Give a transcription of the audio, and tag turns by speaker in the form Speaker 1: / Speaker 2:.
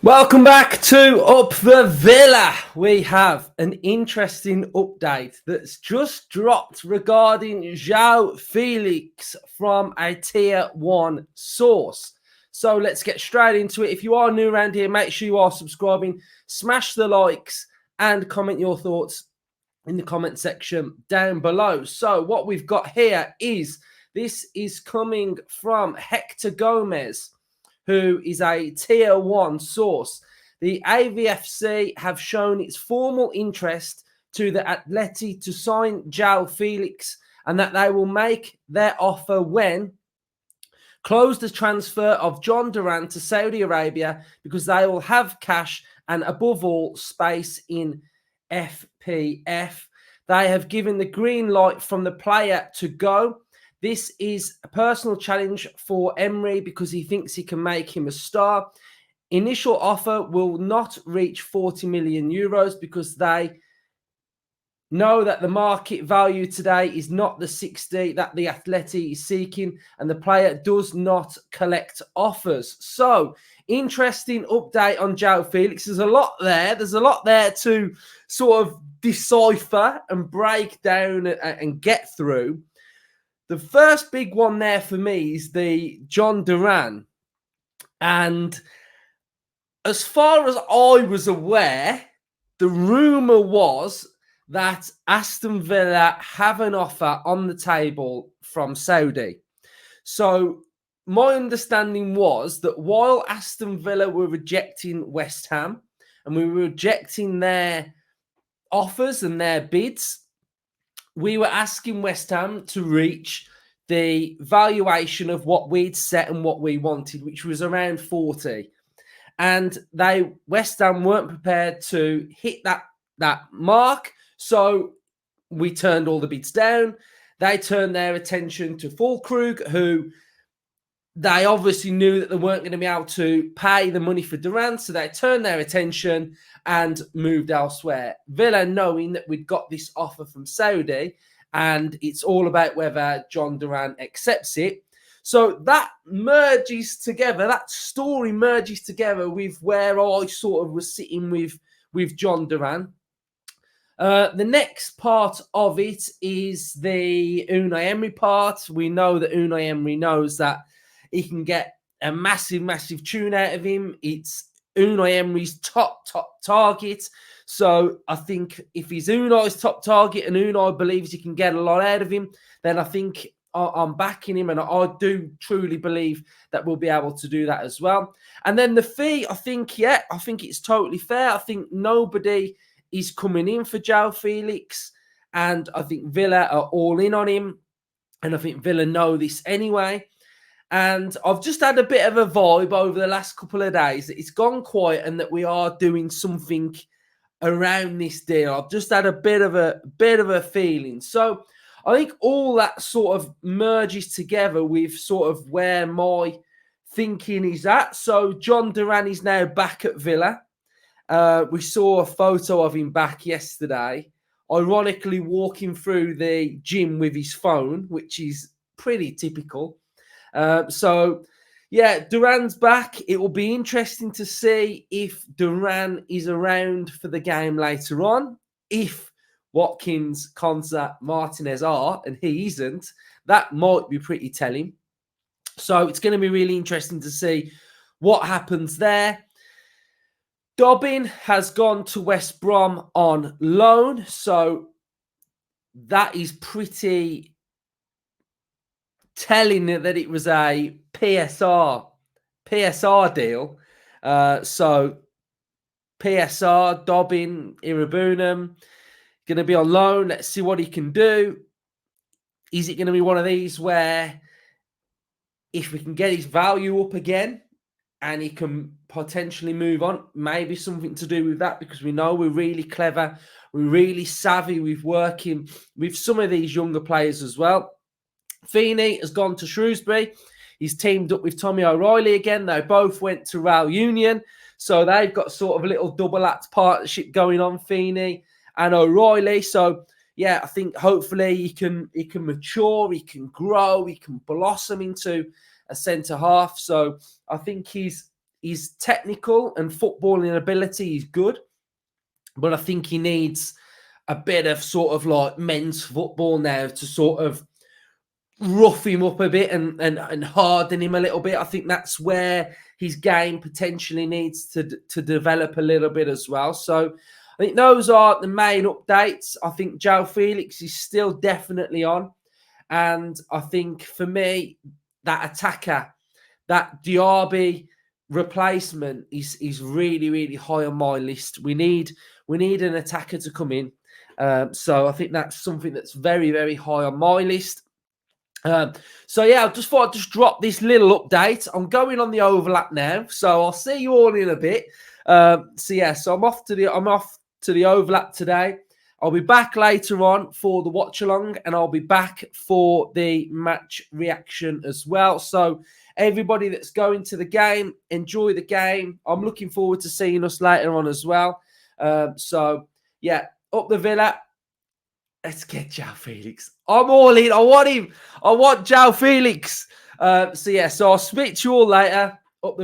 Speaker 1: Welcome back to Up the Villa. We have an interesting update that's just dropped regarding Joao Felix from a tier 1 source. So let's get straight into it. If you are new around here, make sure you are subscribing, smash the likes and comment your thoughts in the comment section down below. So what we've got here is, this is coming from Hector Gomez, who is a tier 1 source. The AVFC have shown its formal interest to the Atleti to sign Joao Felix, and that they will make their offer when close the transfer of Jhon Duran to Saudi Arabia, because they will have cash and above all space in FPF. They have given the green light from the player to go. This is a personal challenge for Emery because he thinks he can make him a star. Initial offer will not reach 40 million euros because they know that the market value today is not the 60 that the Atleti is seeking, and the player does not collect offers. So, interesting update on Joao Felix. There's a lot there. There's a lot there to sort of decipher and break down and get through. The first big one there for me is the Jhon Duran. And as far as I was aware, the rumour was that Aston Villa have an offer on the table from Saudi. So my understanding was that while Aston Villa were rejecting West Ham and we were rejecting their offers and their bids, we were asking West Ham to reach the valuation of what we'd set and what we wanted, which was around 40. And West Ham weren't prepared to hit that mark. So we turned all the bids down. They turned their attention to Fulkrug, who they obviously knew that they weren't going to be able to pay the money for Duran. So they turned their attention and moved elsewhere. Villa, knowing that we'd got this offer from Saudi, and it's all about whether Jhon Duran accepts it. So that merges together, that story merges together with where I sort of was sitting with Jhon Duran. The next part of it is the Unai Emery part. We know that Unai Emery knows that he can get a massive, massive tune out of him. It's Unai Emery's top target. So I think if he's Unai's top target and Unai believes he can get a lot out of him, then I think I'm backing him, and I do truly believe that we'll be able to do that as well. And then the fee, I think it's totally fair. I think nobody is coming in for Joao Felix, and I think Villa are all in on him, and I think Villa know this anyway. And I've just had a bit of a vibe over the last couple of days that it's gone quiet and that we are doing something around this deal. I've just had a bit of a feeling. So I think all that sort of merges together with sort of where my thinking is at. So Jhon Duran is now back at Villa. We saw a photo of him back yesterday, ironically walking through the gym with his phone, which is pretty typical. So, yeah, Duran's back. It will be interesting to see if Duran is around for the game later on. If Watkins, Konsa, Martinez are, and he isn't, that might be pretty telling. So it's going to be really interesting to see what happens there. Dobbin has gone to West Brom on loan. So that is pretty telling that it was a PSR deal. So PSR, Dobbin, Irabunum, going to be on loan. Let's see what he can do. Is it going to be one of these where if we can get his value up again and he can potentially move on, maybe something to do with that, because we know we're really clever, we're really savvy with working with some of these younger players as well. Feeney has gone to Shrewsbury. He's teamed up with Tommy O'Reilly again. They both went to Real Union. So they've got sort of a little double-act partnership going on, Feeney and O'Reilly. So, yeah, I think hopefully he can mature, he can grow, he can blossom into a centre-half. So I think he's his technical and footballing ability is good, but I think he needs a bit of sort of like men's football now to sort of rough him up a bit and harden him a little bit. I think that's where his game potentially needs to develop a little bit as well. So I think those are the main updates. I think Joao Felix is still definitely on. And I think for me, that attacker, that Diaby replacement is really, really high on my list. We need an attacker to come in. So I think that's something that's very, very high on my list. So yeah, I just thought I'd just drop this little update. I'm going on the overlap now, so I'll see you all in a bit. So I'm off to the overlap today. I'll be back later on for the watch along, and I'll be back for the match reaction as well. So everybody that's going to the game, enjoy the game. I'm looking forward to seeing us later on as well. So yeah, up the Villa. Let's get Joao Felix. I'm all in. I want him. I want Joao Felix. So I'll speak to you all later. Up the Villa.